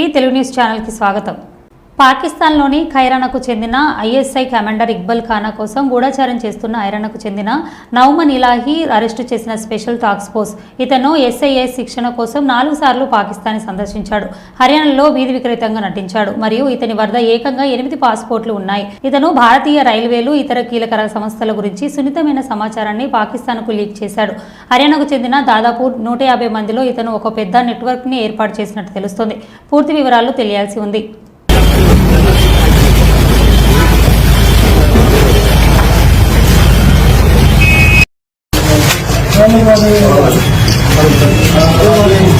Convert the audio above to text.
TV Telugu news channel కి స్వాగతం। పాకిస్తాన్లోని ఖైరానాకు చెందిన ఐఎస్ఐ కమాండర్ ఇక్బల్ ఖానా కోసం గూఢచారం చేస్తున్న ఐరానాకు చెందిన నౌమన్ ఇలాహీ అరెస్టు చేసిన స్పెషల్ టాస్క్ ఫోర్స్ ఇతను ఎస్ఐఎస్ శిక్షణ కోసం 4 సార్లు పాకిస్తాన్ సందర్శించాడు। హర్యానాలో వీధి విక్రేతంగా నటించాడు మరియు ఇతని వద్ద ఏకంగా 8 పాస్పోర్ట్లు ఉన్నాయి। ఇతను భారతీయ రైల్వేలు ఇతర కీలక సంస్థల గురించి సున్నితమైన సమాచారాన్ని పాకిస్తాన్కు లీక్ చేశాడు। హర్యానాకు చెందిన దాదాపు 150 మందిలో ఇతను ఒక పెద్ద నెట్వర్క్ని ఏర్పాటు చేసినట్టు తెలుస్తోంది। పూర్తి వివరాలు తెలియాల్సి ఉంది। Hello,